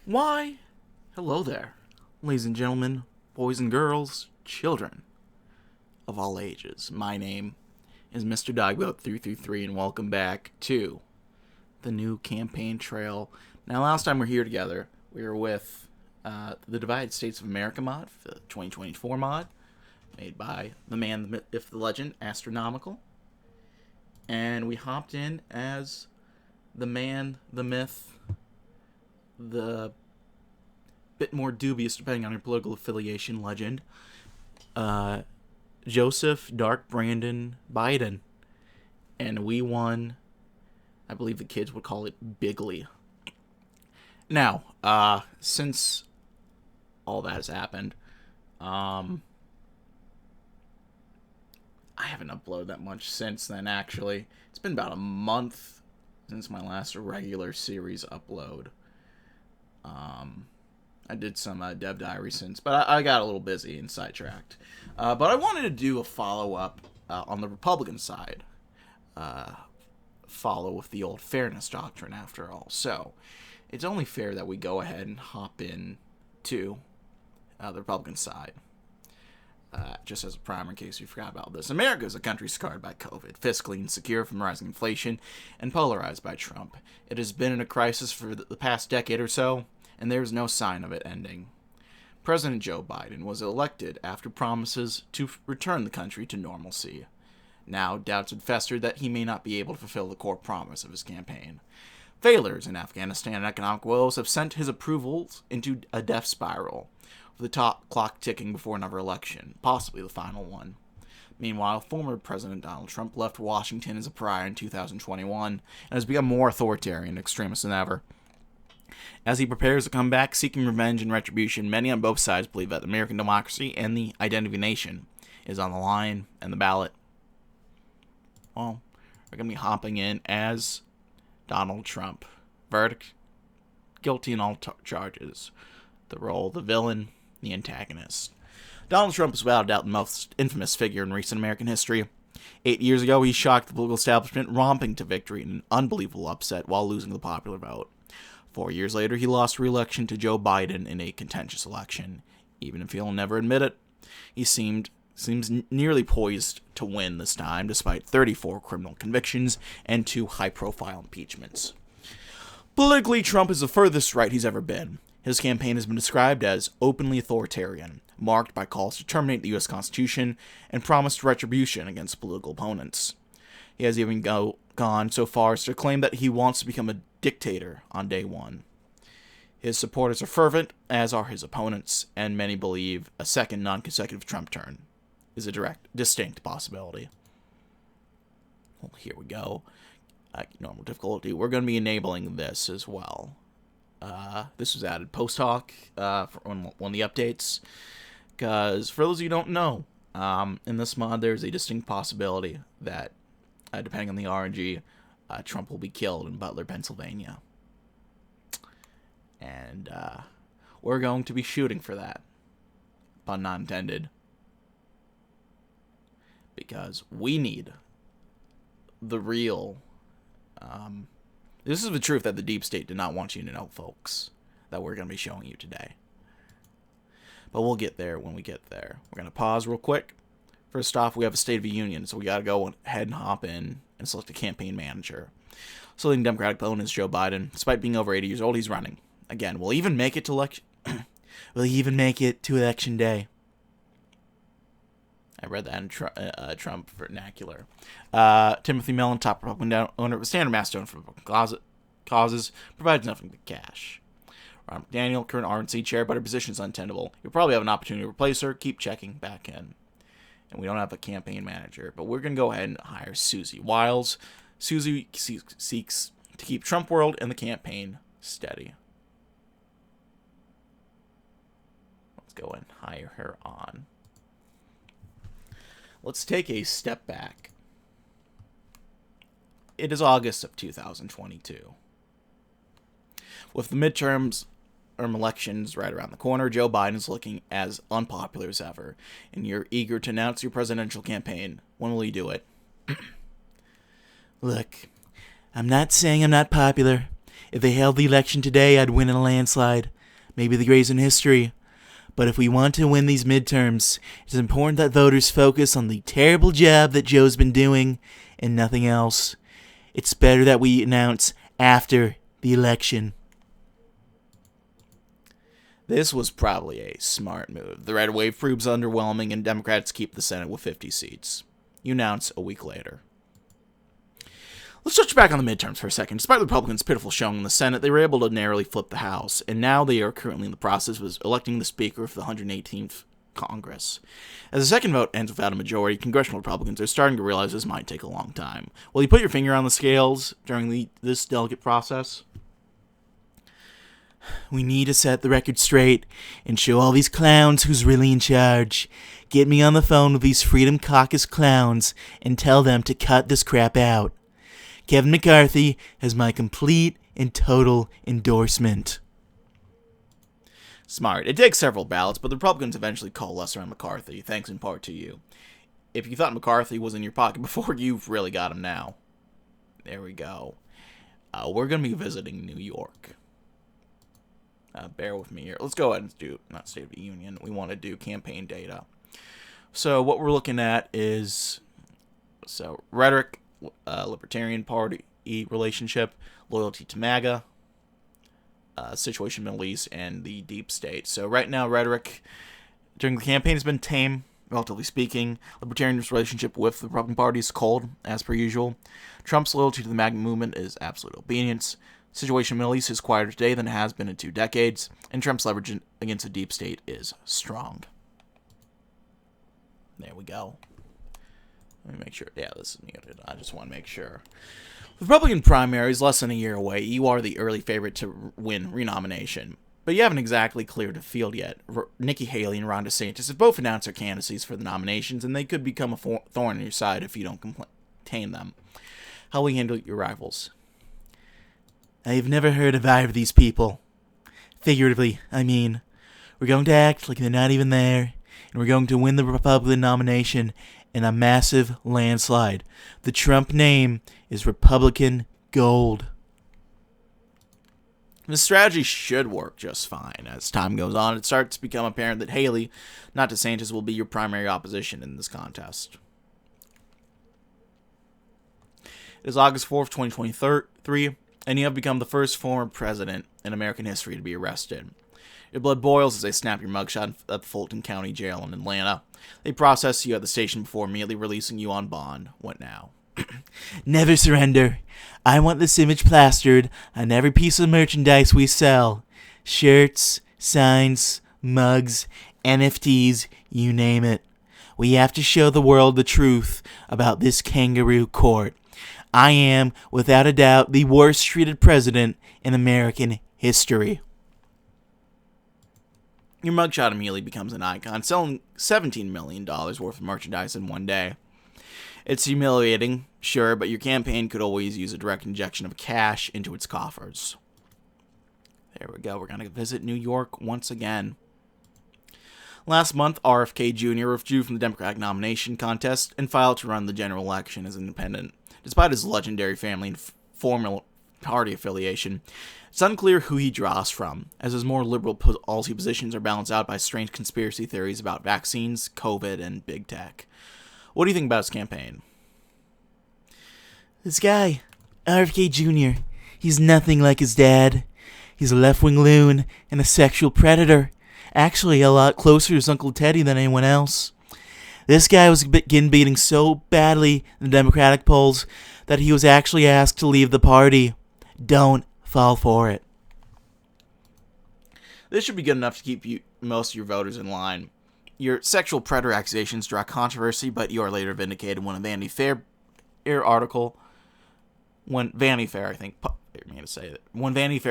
Why, hello there, ladies and gentlemen, boys and girls, children of all ages. My name is Mr. DB333, and welcome back to the new campaign trail. Now, last time we were here together, we were with the Divided States of America mod, the 2024 mod, made by the man, the myth, if the legend, Astronomical. And we hopped in as the man, the myth, the bit more dubious, depending on your political affiliation, legend, Joseph Dark Brandon Biden. And we won. I believe the kids would call it bigly. Now, since all that has happened, I haven't uploaded that much since then, actually. It's been about a month since my last regular series upload. I did some Dev Diary since, but I got a little busy and sidetracked. But I wanted to do a follow-up on the Republican side. Follow with the old fairness doctrine, after all. So, it's only fair that we go ahead and hop in to the Republican side. Just as a primer, in case you forgot about this, America is a country scarred by COVID, fiscally insecure from rising inflation, and polarized by Trump. It has been in a crisis for the past decade or so, and there is no sign of it ending. President Joe Biden was elected after promises to return the country to normalcy. Now, doubts had festered that he may not be able to fulfill the core promise of his campaign. Failures in Afghanistan and economic woes have sent his approvals into a death spiral, with the top clock ticking before another election, possibly the final one. Meanwhile, former President Donald Trump left Washington as a pariah in 2021 and has become more authoritarian and extremist than ever. As he prepares to come back seeking revenge and retribution, many on both sides believe that American democracy and the identity of a nation is on the line and the ballot. Well, we're going to be hopping in as Donald Trump. Verdict: guilty in all charges. The role, the villain, the antagonist. Donald Trump is without a doubt the most infamous figure in recent American history. 8 years ago, he shocked the political establishment, romping to victory in an unbelievable upset while losing the popular vote. 4 years later, he lost re-election to Joe Biden in a contentious election. Even if he'll never admit it, he seems nearly poised to win this time, despite 34 criminal convictions and 2 high-profile impeachments. Politically, Trump is the furthest right he's ever been. His campaign has been described as openly authoritarian, marked by calls to terminate the U.S. Constitution and promised retribution against political opponents. He has even gone so far as to claim that he wants to become a dictator on day one. His supporters are fervent, as are his opponents, and many believe a second non-consecutive Trump turn is a distinct possibility. Well, here we go. Normal difficulty. We're going to be enabling this as well. This was added post-hoc for one of the updates, because for those of you who don't know, in this mod there's a distinct possibility that, depending on the RNG, Trump will be killed in Butler, Pennsylvania. And we're going to be shooting for that. Pun not intended. Because we need the real... this is the truth that the deep state did not want you to know, folks, that we're going to be showing you today. But we'll get there when we get there. We're going to pause real quick. First off, we have a State of the Union, so we got to go ahead and hop in and select a campaign manager. So the Democratic opponent is Joe Biden. Despite being over 80 years old, he's running. Again, we'll even make it to election. We'll even make it to election day. I read that in Trump vernacular. Timothy Mellon, top Republican owner of a Standard Mastodon for causes, provides nothing but cash. Ron McDaniel, current RNC chair, but her position is untenable. You'll probably have an opportunity to replace her. Keep checking back in. And we don't have a campaign manager, but we're going to go ahead and hire Susie Wiles. Susie seeks to keep Trump world and the campaign steady. Let's go and hire her on. Let's take a step back. It is August of 2022. With the midterms elections right around the corner, Joe Biden is looking as unpopular as ever, and you're eager to announce your presidential campaign. When will you do it? Look, I'm not saying I'm not popular. If they held the election today, I'd win in a landslide. Maybe the greatest in history. But if we want to win these midterms, it's important that voters focus on the terrible job that Joe's been doing and nothing else. It's better that we announce after the election. This was probably a smart move. The red wave proves underwhelming, and Democrats keep the Senate with 50 seats. You announce a week later. Let's touch back on the midterms for a second. Despite the Republicans' pitiful showing in the Senate, they were able to narrowly flip the House, and now they are currently in the process of electing the Speaker of the 118th Congress. As the second vote ends without a majority, congressional Republicans are starting to realize this might take a long time. Will you put your finger on the scales during this delicate process? We need to set the record straight and show all these clowns who's really in charge. Get me on the phone with these Freedom Caucus clowns and tell them to cut this crap out. Kevin McCarthy has my complete and total endorsement. Smart. It takes several ballots, but the Republicans eventually coalesce around McCarthy, thanks in part to you. If you thought McCarthy was in your pocket before, you've really got him now. There we go. We're going to be visiting New York. Bear with me here. Let's go ahead and do, not State of the Union, we want to do campaign data. So what we're looking at is, rhetoric, Libertarian Party relationship, loyalty to MAGA, situation in the Middle East, and the deep state. So right now, rhetoric during the campaign has been tame, relatively speaking. Libertarian's relationship with the Republican Party is cold, as per usual. Trump's loyalty to the MAGA movement is absolute obedience. Situation in the Middle East is quieter today than it has been in 2 decades, and Trump's leverage against the deep state is strong. There we go. Let me make sure. Yeah, this is muted. I just want to make sure. The Republican primary is less than a year away. You are the early favorite to win renomination, but you haven't exactly cleared the field yet. Nikki Haley and Ron DeSantis have both announced their candidacies for the nominations, and they could become a thorn in your side if you don't contain them. How will you handle your rivals? I have never heard of either of these people. Figuratively, I mean. We're going to act like they're not even there, and we're going to win the Republican nomination in a massive landslide. The Trump name is Republican Gold. This strategy should work just fine. As time goes on, it starts to become apparent that Haley, not DeSantis, will be your primary opposition in this contest. It is August 4th, 2023, and you have become the first former president in American history to be arrested. Your blood boils as they snap your mugshot at the Fulton County Jail in Atlanta. They process you at the station before immediately releasing you on bond. What now? Never surrender. I want this image plastered on every piece of merchandise we sell. Shirts, signs, mugs, NFTs, you name it. We have to show the world the truth about this kangaroo court. I am, without a doubt, the worst treated president in American history. Your mugshot immediately becomes an icon, selling $17 million worth of merchandise in one day. It's humiliating, sure, but your campaign could always use a direct injection of cash into its coffers. There we go. We're going to visit New York once again. Last month, RFK Jr. withdrew from the Democratic nomination contest and filed to run the general election as independent. Despite his legendary family and formal party affiliation, it's unclear who he draws from, as his more liberal policy positions are balanced out by strange conspiracy theories about vaccines, COVID, and big tech. What do you think about his campaign? This guy, RFK Jr., he's nothing like his dad. He's a left-wing loon and a sexual predator. Actually, a lot closer to his Uncle Teddy than anyone else. This guy was getting beaten so badly in the Democratic polls that he was actually asked to leave the party. Don't fall for it. This should be good enough to keep most of your voters in line. Your sexual predator accusations draw controversy, but you are later vindicated when a Vanity Fair article, when Vanity Fair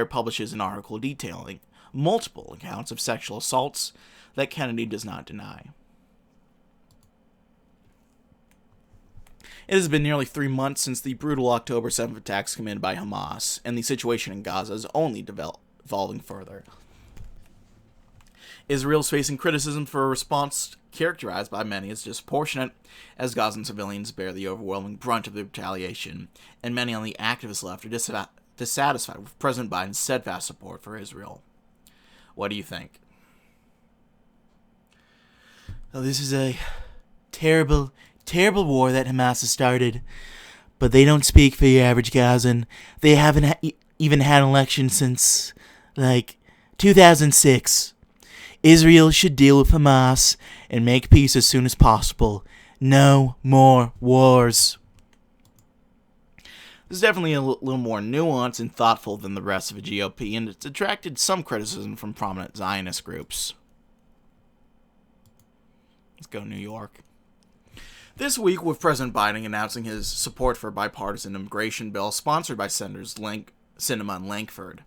publishes an article detailing multiple accounts of sexual assaults that Kennedy does not deny. It has been nearly 3 months since the brutal October 7th attacks committed by Hamas, and the situation in Gaza is only evolving further. Israel is facing criticism for a response characterized by many as disproportionate, as Gazan civilians bear the overwhelming brunt of the retaliation, and many on the activist left are dissatisfied with President Biden's steadfast support for Israel. What do you think? Oh, this is a terrible, terrible war that Hamas has started. But they don't speak for your average Gazan. They haven't even had an election since, 2006. Israel should deal with Hamas and make peace as soon as possible. No more wars. This is definitely a little more nuanced and thoughtful than the rest of the GOP, and it's attracted some criticism from prominent Zionist groups. Let's go New York. This week, with President Biden announcing his support for a bipartisan immigration bill sponsored by Senators Sinema and Lankford,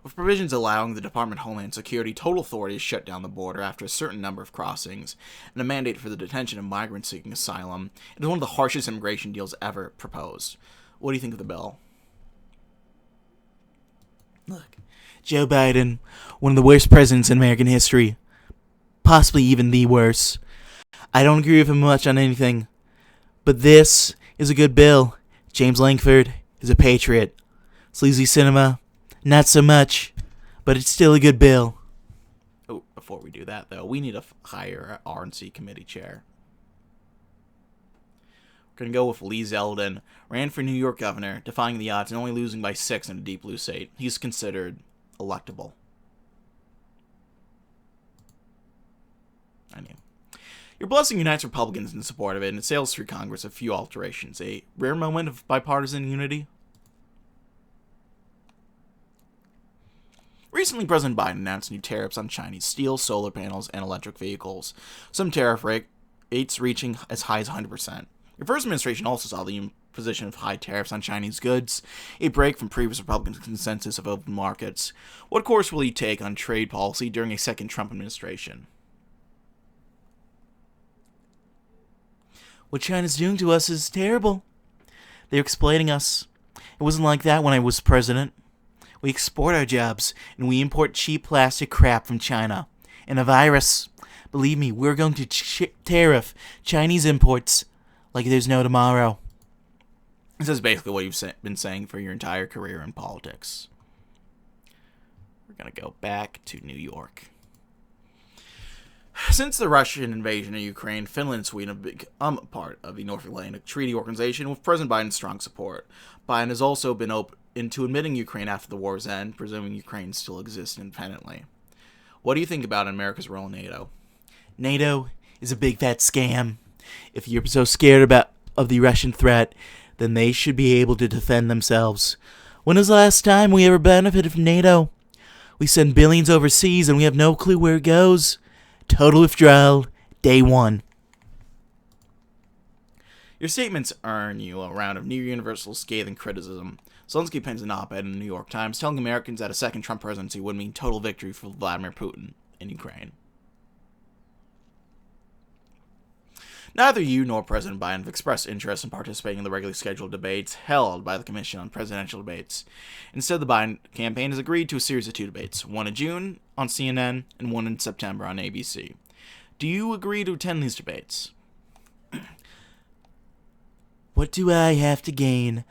with provisions allowing the Department of Homeland Security total authority to shut down the border after a certain number of crossings, and a mandate for the detention of migrants seeking asylum, it is one of the harshest immigration deals ever proposed. What do you think of the bill? Look, Joe Biden, one of the worst presidents in American history. Possibly even the worst. I don't agree with him much on anything. But this is a good bill. James Lankford is a patriot. Sleazy Cinema, not so much. But it's still a good bill. Oh, before we do that, though, we need to hire an RNC committee chair. We're going to go with Lee Zeldin. Ran for New York governor, defying the odds and only losing by 6 in a deep blue state. He's considered electable. I knew. Your blessing unites Republicans in support of it, and it sails through Congress a few alterations. A rare moment of bipartisan unity. Recently, President Biden announced new tariffs on Chinese steel, solar panels, and electric vehicles. Some tariff rates reaching as high as 100%. Your first administration also saw the imposition of high tariffs on Chinese goods, a break from previous Republican consensus of open markets. What course will you take on trade policy during a second Trump administration? What China's doing to us is terrible. They're exploiting us. It wasn't like that when I was president. We export our jobs, and we import cheap plastic crap from China. And a virus. Believe me, we're going to tariff Chinese imports like there's no tomorrow. This is basically what you've been saying for your entire career in politics. We're going to go back to New York. Since the Russian invasion of Ukraine, Finland and Sweden have become a part of the North Atlantic Treaty Organization with President Biden's strong support. Biden has also been open to admitting Ukraine after the war's end, presuming Ukraine still exists independently. What do you think about America's role in NATO? NATO is a big fat scam. If you're so scared of the Russian threat, then they should be able to defend themselves. When was the last time we ever benefited from NATO? We send billions overseas and we have no clue where it goes. Total withdrawal, day one. Your statements earn you a round of near-universal scathing criticism. Zelensky pens an op-ed in the New York Times telling Americans that a second Trump presidency would mean total victory for Vladimir Putin in Ukraine. Neither you nor President Biden have expressed interest in participating in the regularly scheduled debates held by the Commission on Presidential Debates. Instead, the Biden campaign has agreed to a series of 2 debates, one in June on CNN and one in September on ABC. Do you agree to attend these debates? What do I have to gain?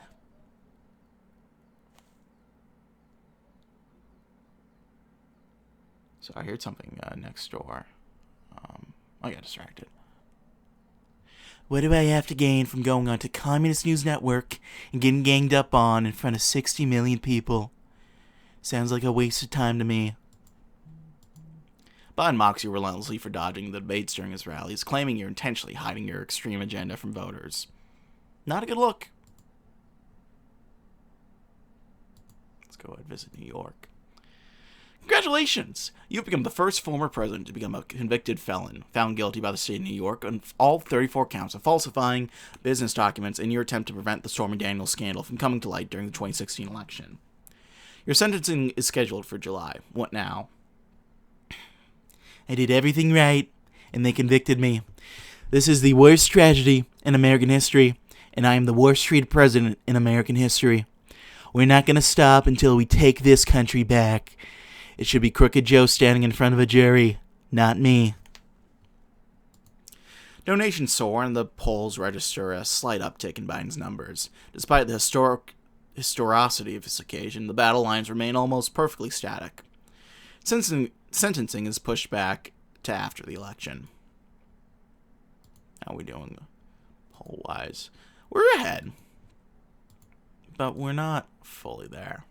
So I heard something next door. I got distracted. What do I have to gain from going onto Communist News Network and getting ganged up on in front of 60 million people? Sounds like a waste of time to me. Biden mocks you relentlessly for dodging the debates during his rallies, claiming you're intentionally hiding your extreme agenda from voters. Not a good look. Let's go ahead and visit New York. Congratulations! You've become the first former president to become a convicted felon, found guilty by the state of New York on all 34 counts of falsifying business documents in your attempt to prevent the Stormy Daniels scandal from coming to light during the 2016 election. Your sentencing is scheduled for July. What now? I did everything right, and they convicted me. This is the worst tragedy in American history, and I am the worst treated president in American history. We're not going to stop until we take this country back. It should be Crooked Joe standing in front of a jury, not me. Donations soar and the polls register a slight uptick in Biden's numbers. Despite the historic historicity of this occasion, the battle lines remain almost perfectly static. Sentencing is pushed back to after the election. How are we doing poll-wise? We're ahead, but we're not fully there.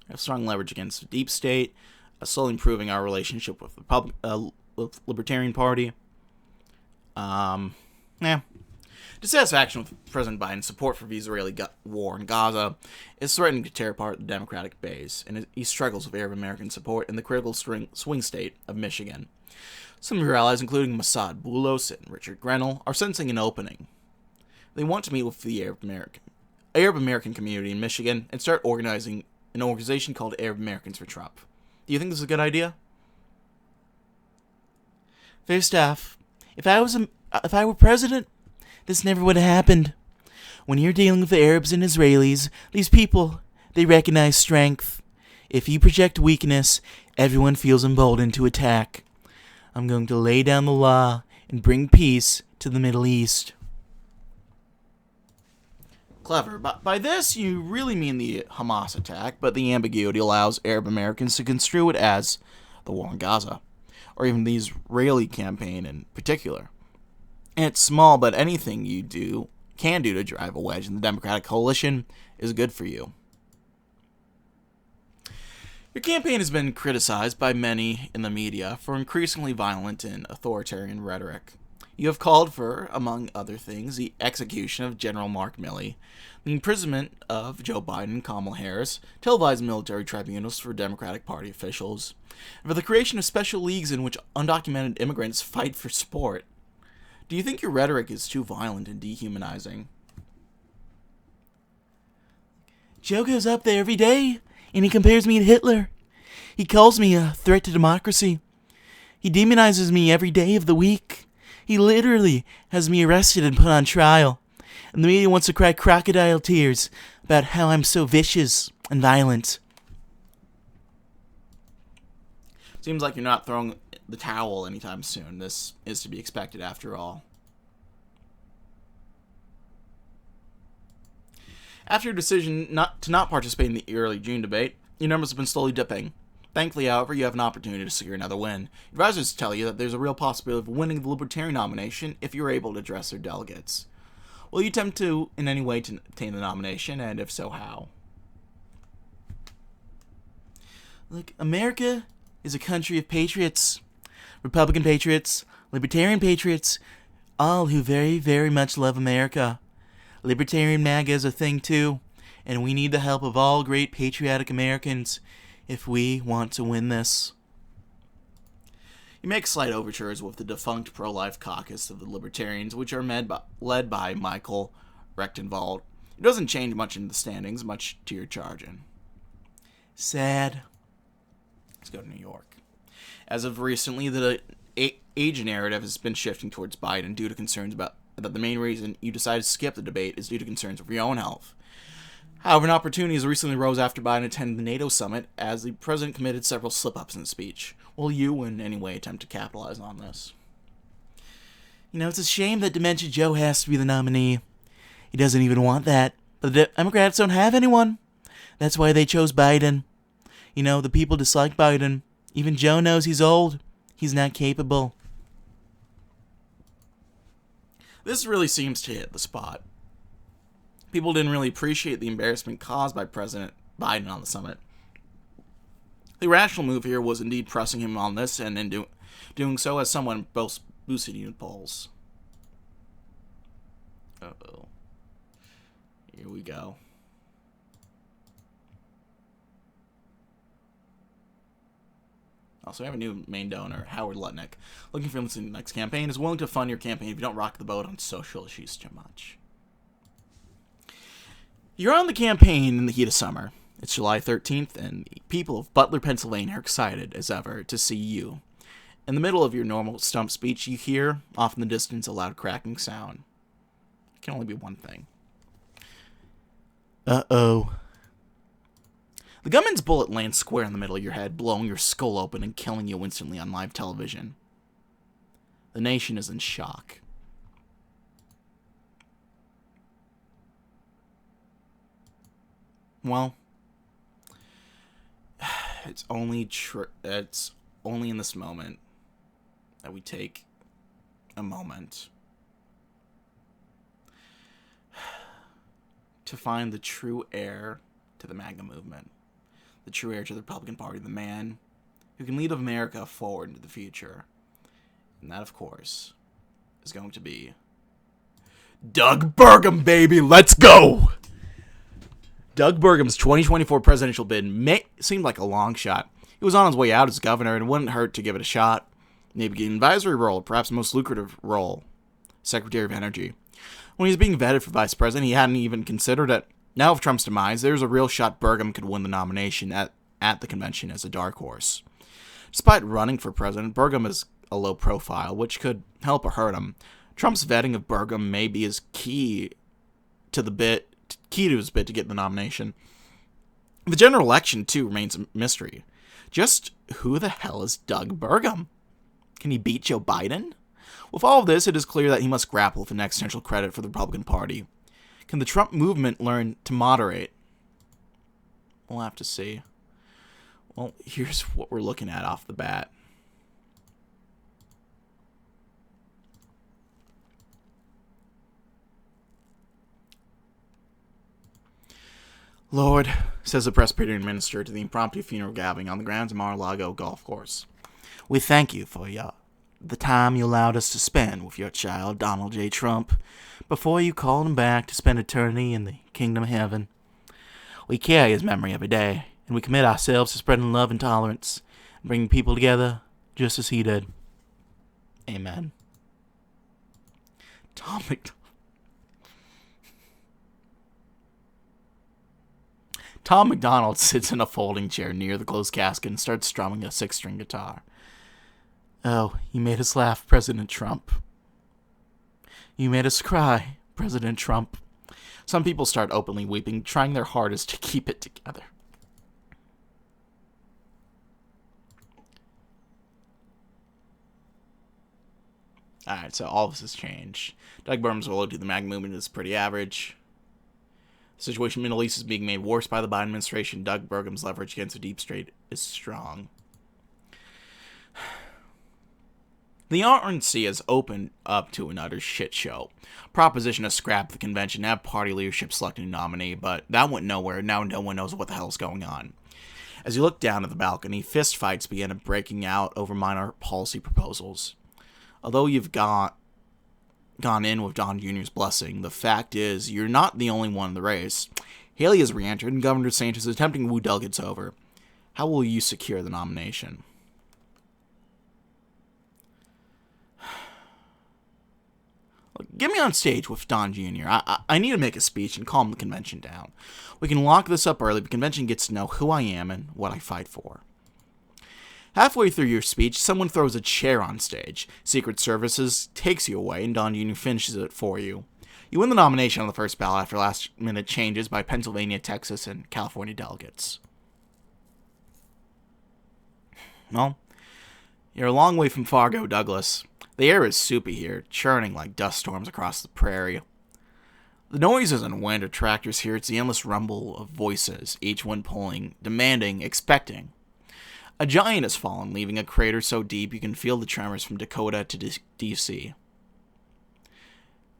We have strong leverage against the deep state, slowly improving our relationship with the Libertarian Party. Dissatisfaction with President Biden's support for the Israeli war in Gaza is threatening to tear apart the Democratic base, and he struggles with Arab American support in the critical swing state of Michigan. Some of your allies, including Mossad Boulos and Richard Grenell, are sensing an opening. They want to meet with the Arab American community in Michigan and start organizing an organization called Arab Americans for Trump. Do you think this is a good idea? First off, if I were president, this never would have happened. When you're dealing with the Arabs and Israelis, these people, they recognize strength. If you project weakness, everyone feels emboldened to attack. I'm going to lay down the law and bring peace to the Middle East. Clever. By this, you really mean the Hamas attack, but the ambiguity allows Arab Americans to construe it as the war in Gaza, or even the Israeli campaign in particular. And it's small, but anything you can do to drive a wedge in the Democratic coalition is good for you. Your campaign has been criticized by many in the media for increasingly violent and authoritarian rhetoric. You have called for, among other things, the execution of General Mark Milley, the imprisonment of Joe Biden and Kamala Harris, televised military tribunals for Democratic Party officials, and for the creation of special leagues in which undocumented immigrants fight for sport. Do you think your rhetoric is too violent and dehumanizing? Joe goes up there every day, and he compares me to Hitler. He calls me a threat to democracy. He demonizes me every day of the week. He literally has me arrested and put on trial. And the media wants to cry crocodile tears about how I'm so vicious and violent. Seems like you're not throwing the towel anytime soon. This is to be expected after all. After your decision not to participate in the early June debate, your numbers have been slowly dipping. Thankfully, however, you have an opportunity to secure another win. Advisors tell you that there's a real possibility of winning the Libertarian nomination if you're able to address their delegates. Will you attempt to, in any way, to obtain the nomination, and if so, how? Look, America is a country of patriots. Republican patriots, Libertarian patriots, all who very, very much love America. Libertarian MAGA is a thing too, and we need the help of all great patriotic Americans if we want to win this. You make slight overtures with the defunct pro-life caucus of the Libertarians, which are led by Michael Rechtenwald. It doesn't change much in the standings, much to your charging. Sad. Let's go to New York. As of recently, the age narrative has been shifting towards Biden due to concerns about that the main reason you decided to skip the debate is due to concerns of your own health. However, an opportunity has recently arose after Biden attended the NATO summit as the president committed several slip-ups in the speech. Will you in any way attempt to capitalize on this? You know, it's a shame that Dementia Joe has to be the nominee. He doesn't even want that. But the Democrats don't have anyone. That's why they chose Biden. You know, the people dislike Biden. Even Joe knows he's old. He's not capable. This really seems to hit the spot. People didn't really appreciate the embarrassment caused by President Biden on the summit. The rational move here was indeed pressing him on this, and in doing so as someone boosted unit polls. Uh-oh. Here we go. Also, we have a new main donor, Howard Lutnick. Looking for the next campaign, is willing to fund your campaign if you don't rock the boat on social issues too much. You're on the campaign in the heat of summer. It's July 13th, and the people of Butler, Pennsylvania are excited as ever to see you. In the middle of your normal stump speech, you hear, off in the distance, a loud cracking sound. It can only be one thing. Uh-oh. The gunman's bullet lands square in the middle of your head, blowing your skull open and killing you instantly on live television. The nation is in shock. Well, it's only in this moment that we take a moment to find the true heir to the MAGA movement, the true heir to the Republican Party, the man who can lead America forward into the future. And that, of course, is going to be Doug Burgum, baby. Let's go! Doug Burgum's 2024 presidential bid seemed like a long shot. He was on his way out as governor, and it wouldn't hurt to give it a shot. Maybe get an advisory role, perhaps the most lucrative role, Secretary of Energy. When he was being vetted for vice president, he hadn't even considered it. Now, with Trump's demise, there's a real shot Burgum could win the nomination at the convention as a dark horse. Despite running for president, Burgum is a low profile, which could help or hurt him. Trump's vetting of Burgum may be his key to his bid to get the nomination. The general election, too, remains a mystery. Just who the hell is Doug Burgum? Can he beat Joe Biden? With all of this, it is clear that he must grapple with an existential credit for the Republican Party. Can the Trump movement learn to moderate? We'll have to see. Well, here's what we're looking at off the bat. Lord, says the Presbyterian minister to the impromptu funeral gathering on the grounds of Mar-a-Lago golf course, we thank you for the time you allowed us to spend with your child, Donald J. Trump, before you called him back to spend eternity in the kingdom of heaven. We carry his memory every day, and we commit ourselves to spreading love and tolerance, and bringing people together just as he did. Amen. Tom McDonald sits in a folding chair near the closed casket and starts strumming a 6-string guitar. Oh, you made us laugh, President Trump. You made us cry, President Trump. Some people start openly weeping, trying their hardest to keep it together. Alright, so all this has changed. Doug Burgum's loyalty to the MAGA movement is pretty average. The situation in the Middle East is being made worse by the Biden administration. Doug Burgum's leverage against the deep state is strong. The RNC has opened up to another shit show. Proposition to scrap the convention, have party leadership select a new nominee, but that went nowhere. Now no one knows what the hell's going on. As you look down at the balcony, fistfights began breaking out over minor policy proposals. Although you've gone in with Don Jr.'s blessing, the fact is you're not the only one in the race. Haley has re-entered, and Governor DeSantis is attempting to woo delegates over. How will you secure the nomination? Get me on stage with Don Jr. I need to make a speech and calm the convention down. We can lock this up early. The convention gets to know who I am and what I fight for. Halfway through your speech, someone throws a chair on stage. Secret Services takes you away, and Don Jr. finishes it for you. You win the nomination on the first ballot after last-minute changes by Pennsylvania, Texas, and California delegates. Well, you're a long way from Fargo, Douglas. The air is soupy here, churning like dust storms across the prairie. The noise isn't wind or tractors here, it's the endless rumble of voices, each one pulling, demanding, expecting. A giant has fallen, leaving a crater so deep you can feel the tremors from Dakota to D.C.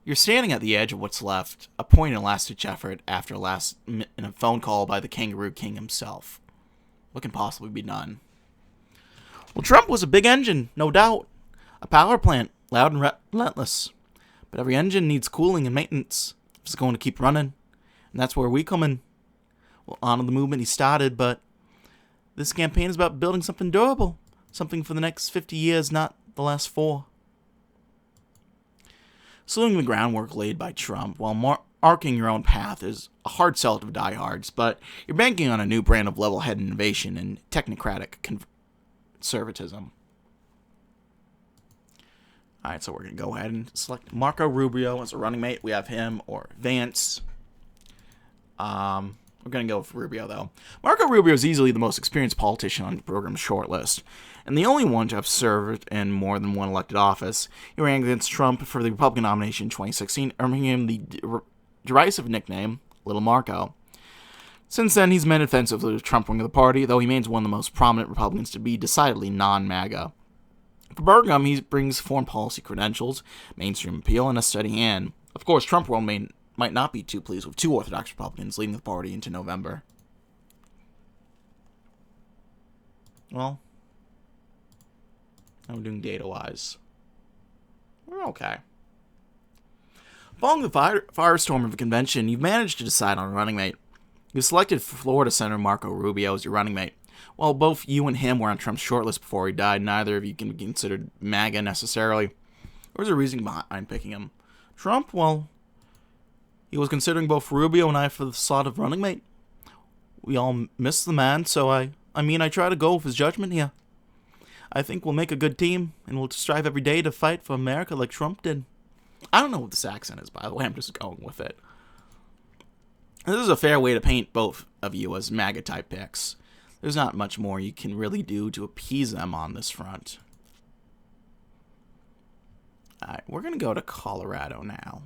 You're standing at the edge of what's left, a point in a last-ditch effort after in a phone call by the Kangaroo King himself. What can possibly be done? Well, Trump was a big engine, no doubt. A power plant, loud and relentless. But every engine needs cooling and maintenance if it's going to keep running. And that's where we come in. We'll honor the movement he started, but this campaign is about building something durable. Something for the next 50 years, not the last 4. Saluting the groundwork laid by Trump while arcing your own path is a hard sell to diehards, but you're banking on a new brand of level-headed innovation and technocratic conservatism. Alright, so we're going to go ahead and select Marco Rubio as a running mate. We have him or Vance. We're going to go with Rubio, though. Marco Rubio is easily the most experienced politician on the program's shortlist, and the only one to have served in more than one elected office. He ran against Trump for the Republican nomination in 2016, earning him the derisive nickname Little Marco. Since then, he's been offensive to the Trump wing of the party, though he remains one of the most prominent Republicans to be decidedly non-MAGA. For Burgum, he brings foreign policy credentials, mainstream appeal, and a steady hand. Of course, Trump world might not be too pleased with two orthodox Republicans leading the party into November. Well, how are we doing data-wise? We're okay. Following the firestorm of the convention, you've managed to decide on a running mate. You selected Florida Senator Marco Rubio as your running mate. While both you and him were on Trump's shortlist before he died, neither of you can be considered MAGA necessarily. There was a reason behind picking him. Trump, well, he was considering both Rubio and I for the slot of running mate. We all miss the man, so I try to go with his judgment here. I think we'll make a good team, and we'll strive every day to fight for America like Trump did. I don't know what this accent is, by the way. I'm just going with it. This is a fair way to paint both of you as MAGA-type picks. There's not much more you can really do to appease them on this front. Alright, we're going to go to Colorado now.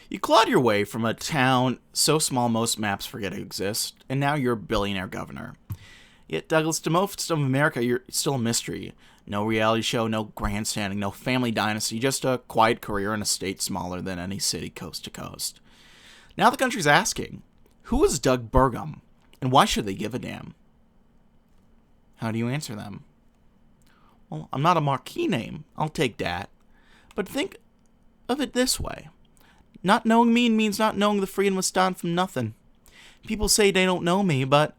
You clawed your way from a town so small most maps forget it exists, and now you're a billionaire governor. Yet, Douglas, to most of America, you're still a mystery. No reality show, no grandstanding, no family dynasty, just a quiet career in a state smaller than any city coast to coast. Now the country's asking, who is Doug Burgum, and why should they give a damn? How do you answer them? Well, I'm not a marquee name, I'll take that. But think of it this way. Not knowing me means not knowing the freedom of stand from nothing. People say they don't know me, but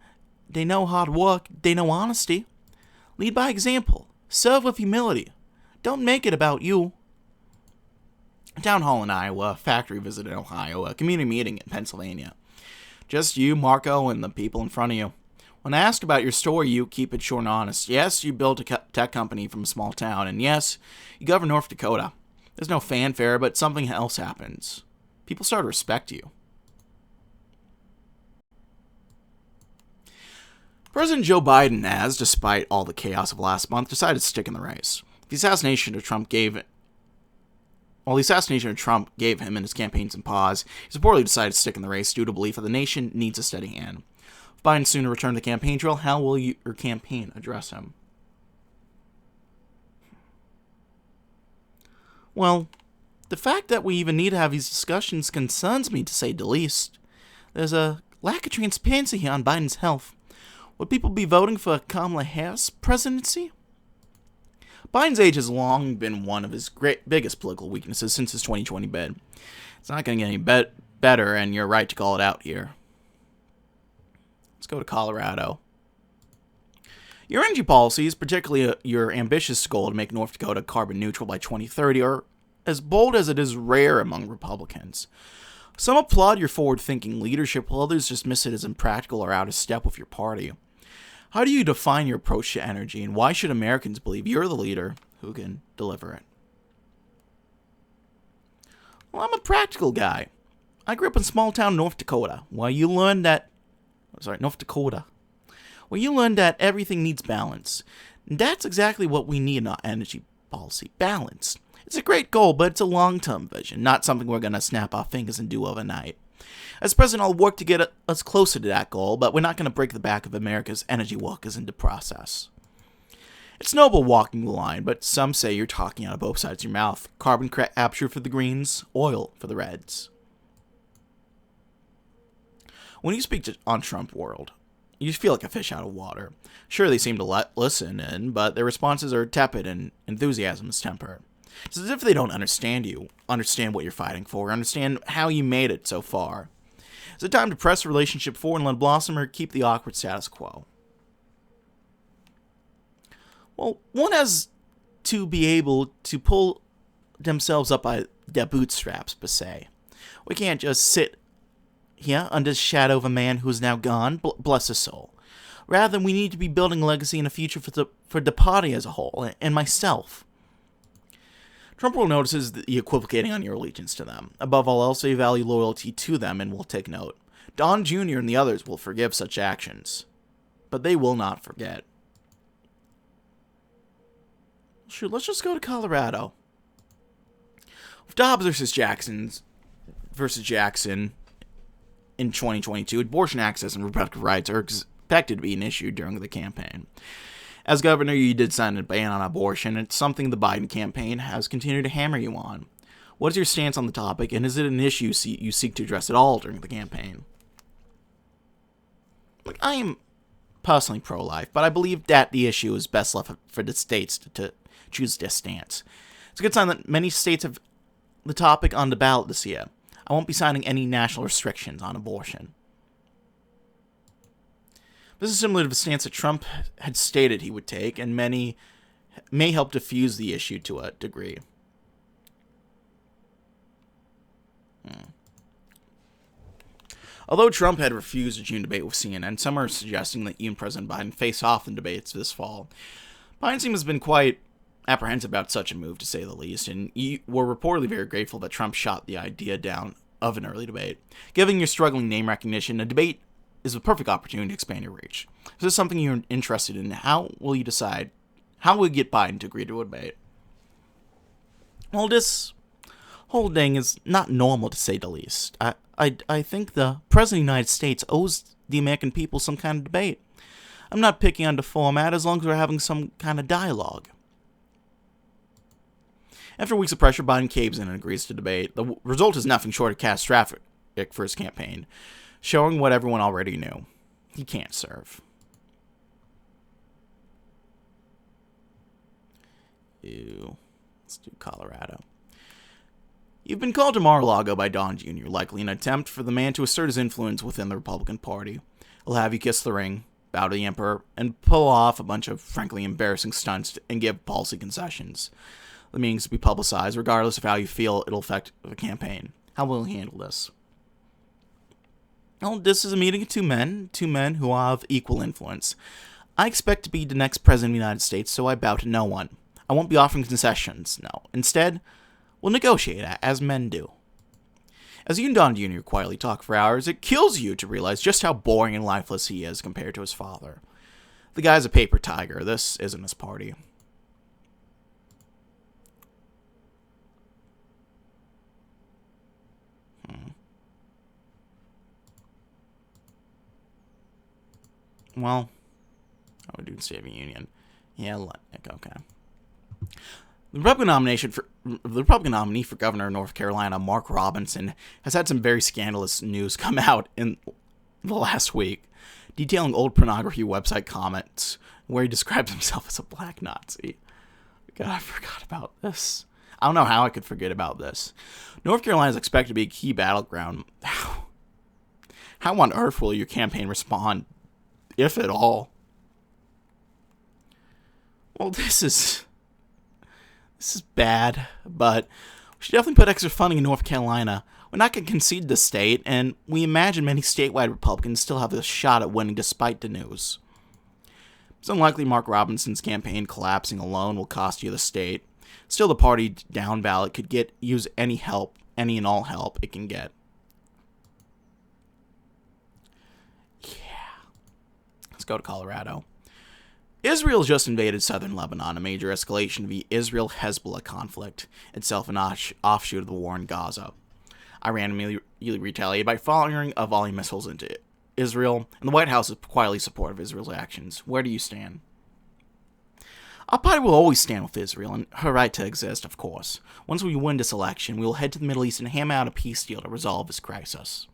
they know hard work, they know honesty. Lead by example. Serve with humility. Don't make it about you. A town hall in Iowa, a factory visit in Ohio, a community meeting in Pennsylvania. Just you, Marco, and the people in front of you. When asked about your story, you keep it short and honest. Yes, you built a tech company from a small town, and yes, you govern North Dakota. There's no fanfare, but something else happens. People start to respect you. President Joe Biden has, despite all the chaos of last month, decided to stick in the race. The assassination of Trump gave him and his campaign some pause. He's reportedly decided to stick in the race due to belief that the nation needs a steady hand. If Biden soon to return to the campaign trail, how will your campaign address him? Well, the fact that we even need to have these discussions concerns me, to say the least. There's a lack of transparency here on Biden's health. Would people be voting for Kamala Harris' presidency? Biden's age has long been one of his biggest political weaknesses since his 2020 bid. It's not going to get any better, and you're right to call it out here. Let's go to Colorado. Your energy policies, particularly your ambitious goal to make North Dakota carbon neutral by 2030, are as bold as it is rare among Republicans. Some applaud your forward-thinking leadership, while others dismiss it as impractical or out of step with your party. How do you define your approach to energy, and why should Americans believe you're the leader who can deliver it? Well, I'm a practical guy. I grew up in small-town North Dakota, where you learned that everything needs balance. And that's exactly what we need in our energy policy, balance. It's a great goal, but it's a long-term vision, not something we're going to snap our fingers and do overnight. As president, I'll work to get us closer to that goal, but we're not going to break the back of America's energy workers in the process. It's noble walking the line, but some say you're talking out of both sides of your mouth. Carbon capture for the Greens, oil for the Reds. When you speak on Trump world, you feel like a fish out of water. Sure, they seem to listen in, but their responses are tepid and enthusiasm is tempered. It's as if they don't understand you, understand what you're fighting for, understand how you made it so far. Is it time to press the relationship forward and let it blossom, or keep the awkward status quo? Well, one has to be able to pull themselves up by their bootstraps, per se. We can't just sit here under the shadow of a man who is now gone, bless his soul. Rather, we need to be building a legacy and a future for the party as a whole, and myself. Trump will notices the equivocating on your allegiance to them. Above all else, they value loyalty to them and will take note. Don Jr. and the others will forgive such actions, but they will not forget. Shoot, let's just go to Colorado. With Dobbs versus Jackson, in 2022, abortion access and reproductive rights are expected to be an issue during the campaign. As governor, you did sign a ban on abortion. It's something the Biden campaign has continued to hammer you on. What is your stance on the topic, and is it an issue you seek to address at all during the campaign? Look, I am personally pro-life, but I believe that the issue is best left for the states to choose their stance. It's a good sign that many states have the topic on the ballot this year. I won't be signing any national restrictions on abortion. This is similar to the stance that Trump had stated he would take, and many may help diffuse the issue to a degree. Although Trump had refused a June debate with CNN, some are suggesting that he and President Biden face off in debates this fall. Biden seems to have been quite apprehensive about such a move, to say the least, and were reportedly very grateful that Trump shot the idea down of an early debate. Given your struggling name recognition, a debate is a perfect opportunity to expand your reach. If this is something you're interested in, how will you decide? How will you get Biden to agree to a debate? Well, this whole thing is not normal, to say the least. I think the President of the United States owes the American people some kind of debate. I'm not picking on the format as long as we're having some kind of dialogue. After weeks of pressure, Biden caves in and agrees to debate. The result is nothing short of catastrophic for his campaign, showing what everyone already knew. He can't serve. Ew. Let's do Colorado. You've been called to Mar-a-Lago by Don Jr., likely an attempt for the man to assert his influence within the Republican Party. He'll have you kiss the ring, bow to the emperor, and pull off a bunch of frankly embarrassing stunts and give policy concessions. The meetings will be publicized, regardless of how you feel it'll affect the campaign. How will he handle this? Well, this is a meeting of two men who are of equal influence. I expect to be the next president of the United States, so I bow to no one. I won't be offering concessions, no. Instead, we'll negotiate as men do. As you and Don Jr. quietly talk for hours, it kills you to realize just how boring and lifeless he is compared to his father. The guy's a paper tiger. This isn't his party. Well, I would do the State of the Union. Yeah, okay. The Republican nominee for governor of North Carolina, Mark Robinson, has had some very scandalous news come out in the last week, detailing old pornography website comments where he describes himself as a black Nazi. God, I forgot about this. I don't know how I could forget about this. North Carolina is expected to be a key battleground. How on earth will your campaign respond, if at all? Well, this is bad, but we should definitely put extra funding in North Carolina. We're not going to concede the state, and we imagine many statewide Republicans still have a shot at winning despite the news. It's unlikely Mark Robinson's campaign collapsing alone will cost you the state. Still, the party down ballot could use any help, any and all help it can get. Yeah. Let's go to Colorado. Israel just invaded southern Lebanon, a major escalation of the Israel-Hezbollah conflict, itself an offshoot of the war in Gaza. Iran immediately retaliated by firing a volley of missiles into Israel, and the White House is quietly supportive of Israel's actions. Where do you stand? Our party will always stand with Israel, and her right to exist, of course. Once we win this election, we will head to the Middle East and hammer out a peace deal to resolve this crisis.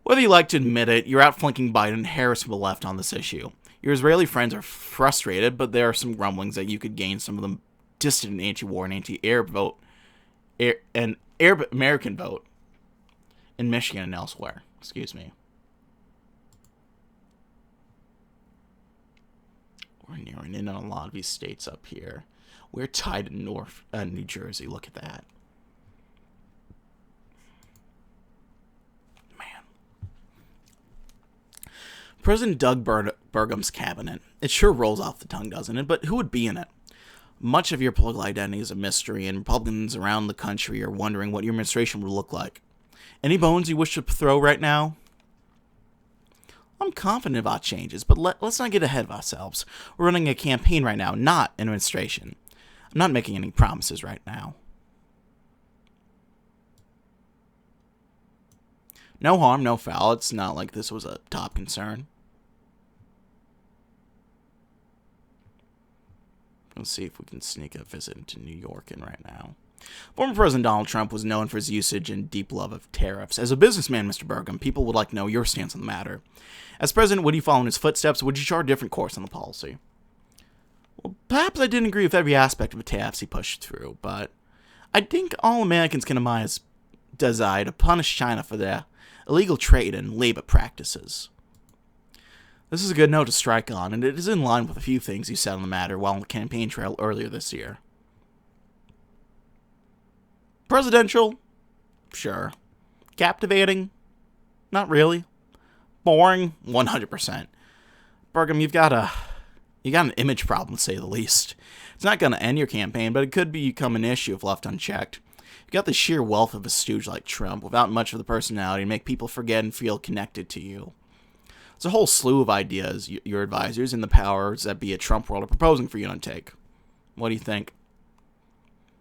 Whether you like to admit it, you're outflanking Biden and Harris from the left on this issue. Your Israeli friends are frustrated, but there are some grumblings that you could gain some of the dissident anti-war and anti-Arab vote, and Arab American vote in Michigan and elsewhere. Excuse me. We're nearing in on a lot of these states up here. We're tied in New Jersey. Look at that. President Doug Burgum's cabinet. It sure rolls off the tongue, doesn't it? But who would be in it? Much of your political identity is a mystery, and Republicans around the country are wondering what your administration would look like. Any bones you wish to throw right now? I'm confident about changes, but let's not get ahead of ourselves. We're running a campaign right now, not an administration. I'm not making any promises right now. No harm, no foul. It's not like this was a top concern. Let's see if we can sneak a visit into New York in right now. Former President Donald Trump was known for his usage and deep love of tariffs. As a businessman, Mr. Burgum, people would like to know your stance on the matter. As president, would you follow in his footsteps, or would you chart a different course on the policy? Well, perhaps I didn't agree with every aspect of the tariffs he pushed through, but I think all Americans can admire his desire to punish China for their illegal trade and labor practices. This is a good note to strike on, and it is in line with a few things you said on the matter while on the campaign trail earlier this year. Presidential? Sure. Captivating? Not really. Boring? 100%. Burgum, you've got an image problem, to say the least. It's not going to end your campaign, but it could become an issue if left unchecked. You've got the sheer wealth of a stooge like Trump, without much of the personality to make people forget and feel connected to you. There's a whole slew of ideas your advisors in the powers that be at Trump world are proposing for you to undertake. What do you think?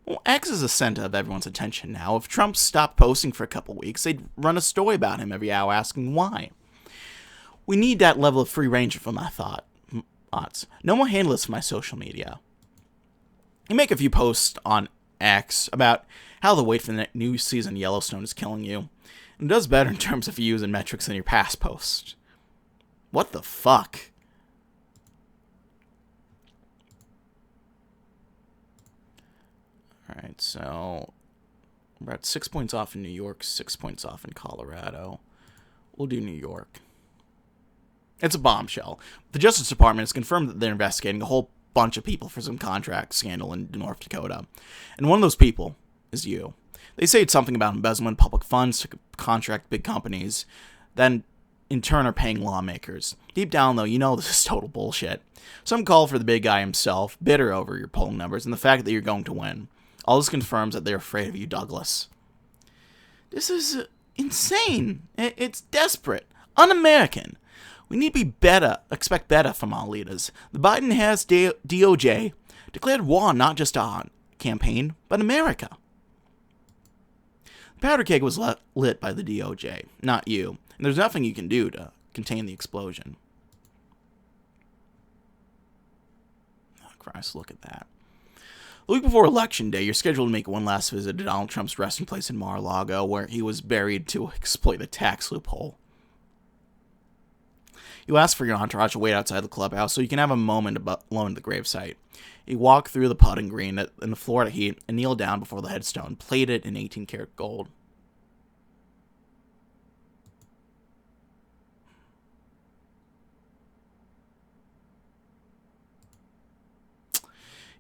Well, X is the center of everyone's attention now. If Trump stopped posting for a couple weeks, they'd run a story about him every hour asking why. We need that level of free range for my thoughts. No more handlers for my social media. You make a few posts on X about how the wait for the new season of Yellowstone is killing you. And it does better in terms of views and metrics than your past posts. What the fuck? Alright, so we're at 6 points off in New York, 6 points off in Colorado. We'll do New York. It's a bombshell. The Justice Department has confirmed that they're investigating a whole bunch of people for some contract scandal in North Dakota. And one of those people is you. They say it's something about embezzlement public funds to contract big companies, then in turn are paying lawmakers. Deep down, though, you know this is total bullshit. Some call for the big guy himself, bitter over your polling numbers and the fact that you're going to win. All this confirms that they're afraid of you, Douglas. This is insane. It's desperate. Un-American. We need to be better, expect better from our leaders. The Biden has DOJ declared war not just on campaign, but America. The powder keg was lit by the DOJ, not you. And there's nothing you can do to contain the explosion. Oh, Christ, look at that. The week before Election Day, you're scheduled to make one last visit to Donald Trump's resting place in Mar-a-Lago, where he was buried to exploit a tax loophole. You ask for your entourage to wait outside the clubhouse so you can have a moment alone at the gravesite. You walk through the putting green in the Florida heat and kneel down before the headstone, plated in 18-karat gold.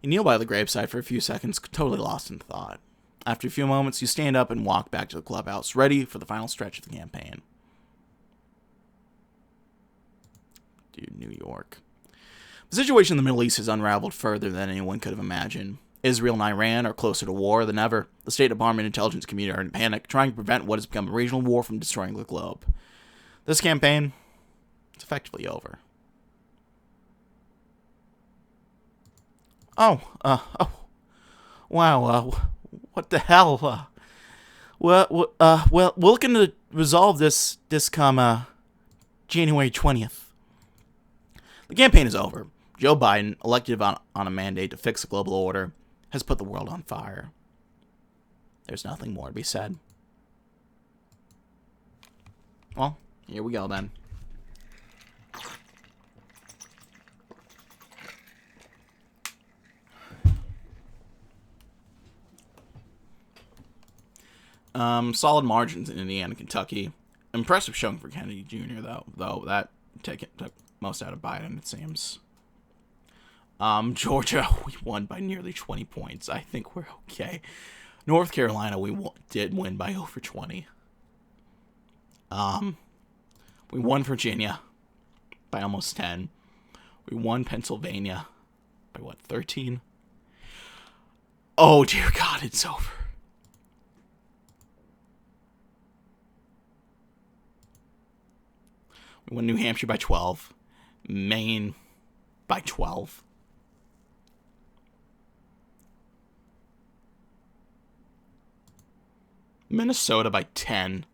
You kneel by the gravesite for a few seconds, totally lost in thought. After a few moments, you stand up and walk back to the clubhouse, ready for the final stretch of the campaign. Dude, New York. The situation in the Middle East has unraveled further than anyone could have imagined. Israel and Iran are closer to war than ever. The State Department and intelligence community are in panic, trying to prevent what has become a regional war from destroying the globe. This campaign is effectively over. Wow, what the hell? Well, we're looking to resolve this come January 20th. The campaign is over. Joe Biden, elected on a mandate to fix the global order, has put the world on fire. There's nothing more to be said. Well, here we go then. Solid margins in Indiana and Kentucky. Impressive showing for Kennedy Jr. though that took most out of Biden, it seems. Georgia, we won by nearly 20 points. I think we're okay. North Carolina, we did win by over 20. We won Virginia by almost 10. We won Pennsylvania by 13? Oh, dear God, it's over. We won New Hampshire by 12. Maine by 12. Minnesota by 10.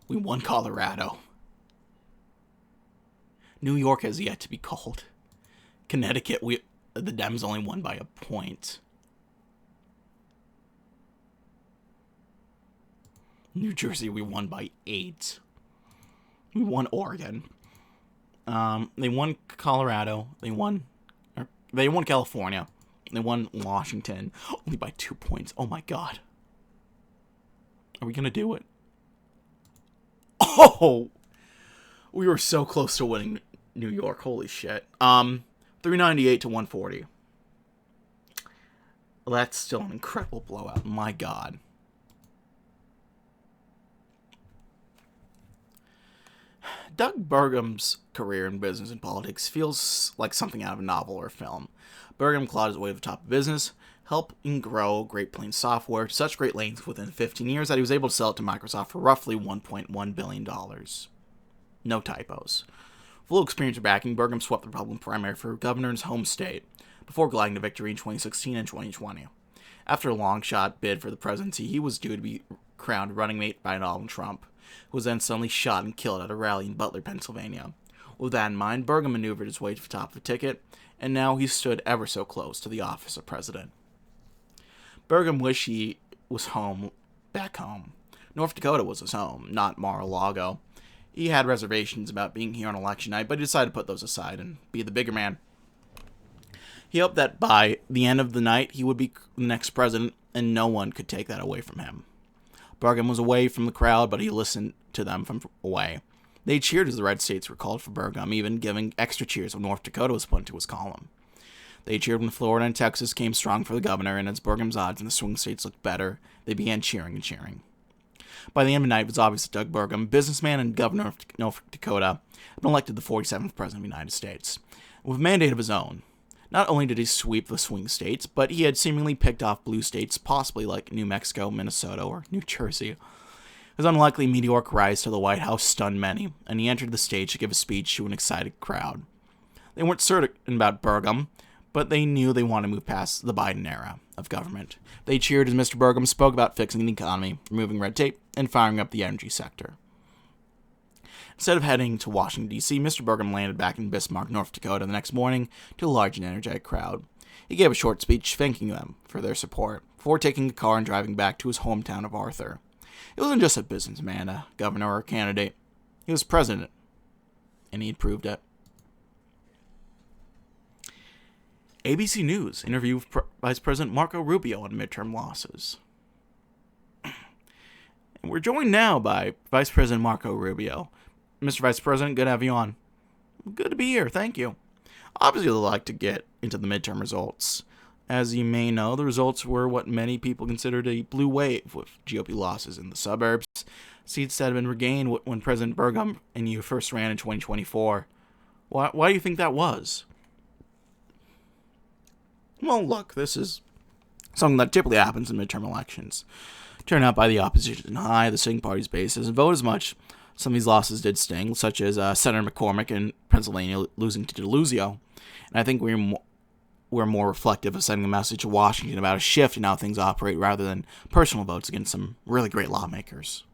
we won Colorado. New York has yet to be called. Connecticut, the Dems only won by a point. New Jersey, we won by 8. We won Oregon. They won Colorado. They won California. They won Washington only by 2 points. Oh my God. Are we gonna do it? Oh, we were so close to winning New York. Holy shit. 398 to 140. That's still an incredible blowout. My God. Doug Burgum's career in business and politics feels like something out of a novel or film. Burgum clawed his way to the top of business, helping grow Great Plains Software to such great lengths within 15 years that he was able to sell it to Microsoft for roughly $1.1 billion. No typos. Full experience or backing, Burgum swept the Republican primary for governor in his home state, before gliding to victory in 2016 and 2020. After a long-shot bid for the presidency, he was due to be crowned running mate by Donald Trump, who was then suddenly shot and killed at a rally in Butler, Pennsylvania. With that in mind, Burgum maneuvered his way to the top of the ticket, and now he stood ever so close to the office of president. Burgum wished he was back home. North Dakota was his home, not Mar-a-Lago. He had reservations about being here on election night, but he decided to put those aside and be the bigger man. He hoped that by the end of the night, he would be the next president, and no one could take that away from him. Burgum was away from the crowd, but he listened to them from away. They cheered as the red states were called for Burgum, even giving extra cheers when North Dakota was put into his column. They cheered when Florida and Texas came strong for the governor, and as Burgum's odds in the swing states looked better, they began cheering and cheering. By the end of the night, it was obvious that Doug Burgum, businessman and governor of North Dakota, had been elected the 47th president of the United States. With a mandate of his own, not only did he sweep the swing states, but he had seemingly picked off blue states, possibly like New Mexico, Minnesota, or New Jersey. His unlikely meteoric rise to the White House stunned many, and he entered the stage to give a speech to an excited crowd. They weren't certain about Burgum, but they knew they wanted to move past the Biden era of government. They cheered as Mr. Burgum spoke about fixing the economy, removing red tape, and firing up the energy sector. Instead of heading to Washington, D.C., Mr. Burgum landed back in Bismarck, North Dakota the next morning to a large and energetic crowd. He gave a short speech thanking them for their support, before taking a car and driving back to his hometown of Arthur. He wasn't just a businessman, a governor, or a candidate. He was president, and he had proved it. ABC News interview with Vice President Marco Rubio on midterm losses. And we're joined now by Vice President Marco Rubio. Mr. Vice President, good to have you on. Good to be here, thank you. Obviously, I'd like to get into the midterm results. As you may know, the results were what many people considered a blue wave, with GOP losses in the suburbs, seats that had been regained when President Burgum and you first ran in 2024. Why do you think that was? Well, look, this is something that typically happens in midterm elections. Turnout by the opposition high, the sitting party's base doesn't vote as much. Some of these losses did sting, such as Senator McCormick in Pennsylvania losing to DeLuzio. And I think we're more reflective of sending a message to Washington about a shift in how things operate rather than personal votes against some really great lawmakers.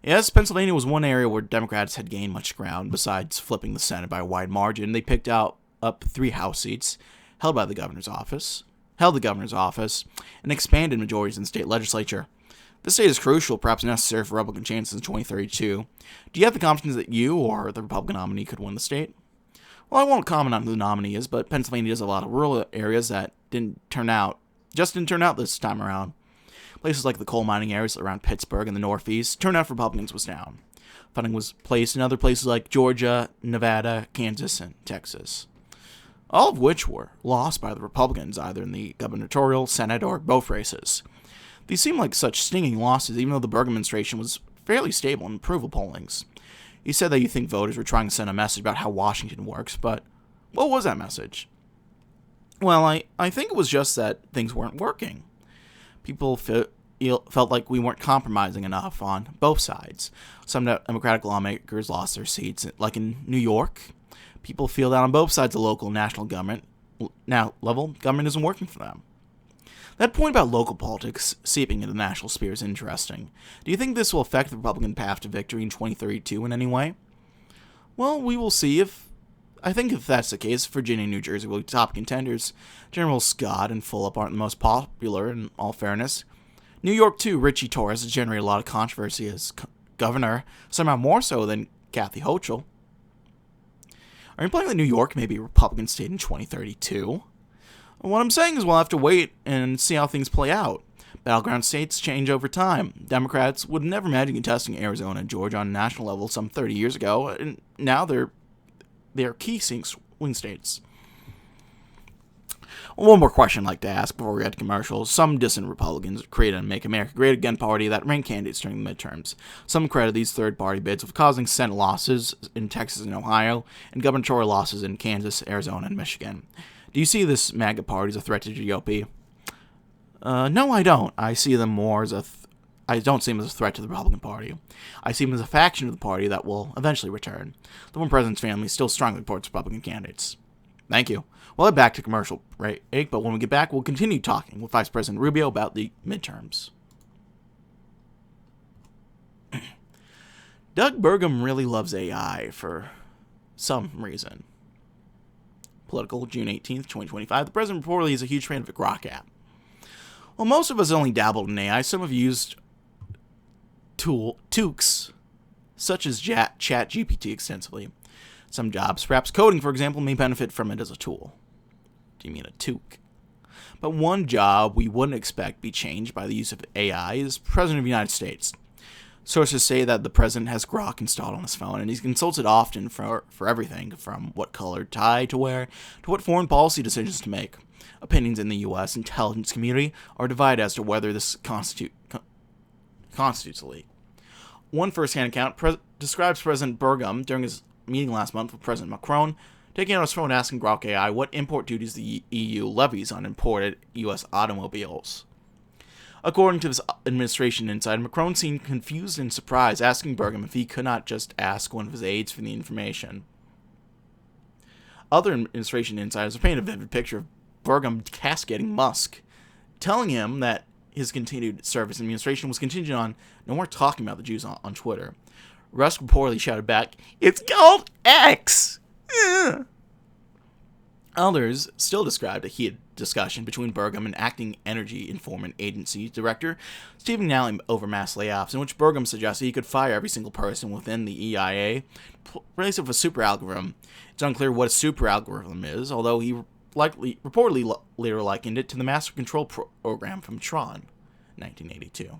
Yes, Pennsylvania was one area where Democrats had gained much ground. Besides flipping the Senate by a wide margin, they picked up 3 House seats, held the governor's office, and expanded majorities in the state legislature. This state is crucial, perhaps necessary for Republican chances in 2032. Do you have the confidence that you or the Republican nominee could win the state? Well, I won't comment on who the nominee is, but Pennsylvania has a lot of rural areas that didn't turn out this time around. Places like the coal mining areas around Pittsburgh and the Northeast, turnout for Republicans was down. Funding was placed in other places like Georgia, Nevada, Kansas, and Texas, all of which were lost by the Republicans, either in the gubernatorial, Senate, or both races. These seem like such stinging losses, even though the Burgum administration was fairly stable in approval pollings. You said that you think voters were trying to send a message about how Washington works, but what was that message? Well, I think it was just that things weren't working. People felt like we weren't compromising enough on both sides. Some Democratic lawmakers lost their seats, like in New York. People feel that on both sides of local and national government level, government isn't working for them. That point about local politics seeping into the national sphere is interesting. Do you think this will affect the Republican path to victory in 2032 in any way? Well, we will see. I think if that's the case, Virginia and New Jersey will be top contenders. General Scott and Fulop aren't the most popular, in all fairness. New York, too, Richie Torres has generated a lot of controversy as governor, somehow more so than Kathy Hochul. Are you implying that New York may be a Republican state in 2032? What I'm saying is we'll have to wait and see how things play out. Battleground states change over time. Democrats would never imagine contesting Arizona and Georgia on a national level some 30 years ago, and now they're key swing states. One more question I'd like to ask before we get to commercials. Some dissident Republicans created a Make America Great Again party that ran candidates during the midterms. Some credit these third-party bids with causing Senate losses in Texas and Ohio, and gubernatorial losses in Kansas, Arizona, and Michigan. Do you see this MAGA party as a threat to GOP? No, I don't. I see them more as I don't see them as a threat to the Republican Party. I see them as a faction of the party that will eventually return. The former president's family still strongly supports Republican candidates. Thank you. We'll head back to commercial break, but when we get back, we'll continue talking with Vice President Rubio about the midterms. Doug Burgum really loves AI for some reason. Political, June 18th, 2025. The president reportedly is a huge fan of the Grok app. While most of us only dabbled in AI, some have used toques such as ChatGPT extensively. Some jobs, perhaps coding for example, may benefit from it as a tool. Do you mean a toque? But one job we wouldn't expect be changed by the use of AI is President of the United States. Sources say that the president has Grok installed on his phone, and he's consulted often for everything from what colored tie to wear to what foreign policy decisions to make. Opinions in the U.S. intelligence community are divided as to whether this constitutes a leak. One first-hand account describes President Burgum during his meeting last month with President Macron, taking out his phone asking Grok AI what import duties the EU levies on imported U.S. automobiles. According to this administration insider, Macron seemed confused and surprised, asking Burgum if he could not just ask one of his aides for the information. Other administration insiders have painted a vivid picture of Burgum cascading Musk, telling him that his continued service in administration was contingent on no more talking about the Jews on Twitter. Rusk reportedly shouted back, "It's called X!" Others still described a heated discussion between Burgum and acting Energy Informant Agency Director Stephen Nally over mass layoffs, in which Burgum suggested he could fire every single person within the EIA, replace it with a super algorithm. It's unclear what a super algorithm is, although he reportedly later likened it to the Master Control Program from Tron, 1982.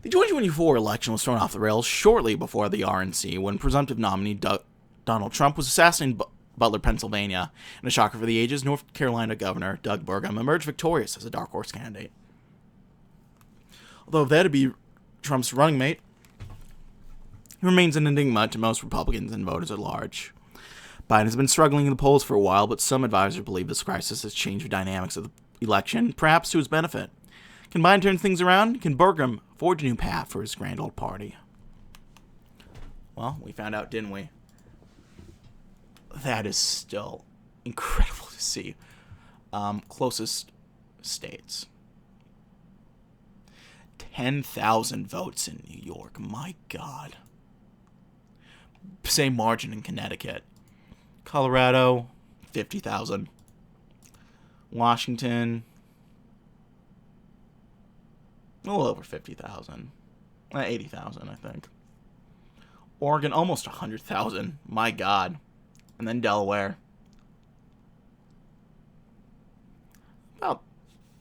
The 2024 election was thrown off the rails shortly before the RNC when presumptive nominee Donald Trump was assassinated in Butler, Pennsylvania. In a shocker for the ages, North Carolina Governor Doug Burgum emerged victorious as a dark horse candidate. Although that would be Trump's running mate, he remains an enigma to most Republicans and voters at large. Biden has been struggling in the polls for a while, but some advisors believe this crisis has changed the dynamics of the election, perhaps to his benefit. Can Biden turn things around? Can Burgum forge a new path for his grand old party? Well, we found out, didn't we? That is still incredible to see. Closest states. 10,000 votes in New York. My God. Same margin in Connecticut. Colorado, 50,000. Washington, a little over 50,000. 80,000, I think. Oregon, almost 100,000. My God. And then Delaware. About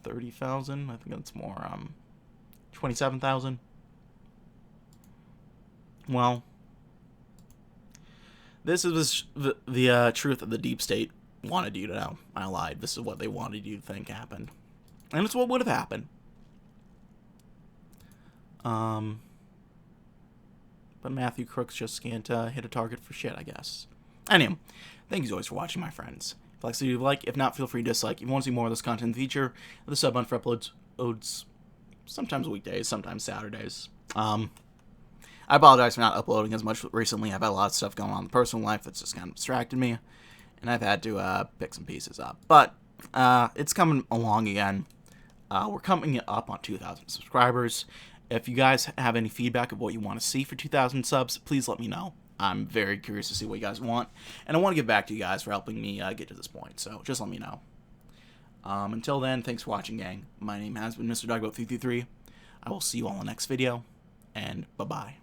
30,000. I think that's more. 27,000. Well, this is the truth that the deep state wanted you to know. I lied. This is what they wanted you to think happened. And it's what would have happened. But Matthew Crooks just can't hit a target for shit, I guess. Anyway, thank you as always for watching, my friends. If you like, so you like. If not, feel free to dislike. If you want to see more of this content in the future, the sub button for uploads sometimes weekdays, sometimes Saturdays. I apologize for not uploading as much recently. I've had a lot of stuff going on in the personal life that's just kind of distracted me. and I've had to pick some pieces up. But it's coming along again. We're coming up on 2,000 subscribers. If you guys have any feedback of what you want to see for 2,000 subs, please let me know. I'm very curious to see what you guys want, and I want to give back to you guys for helping me get to this point, so just let me know. Until then, thanks for watching, gang. My name has been Mr. DB333. I will see you all in the next video, and bye-bye.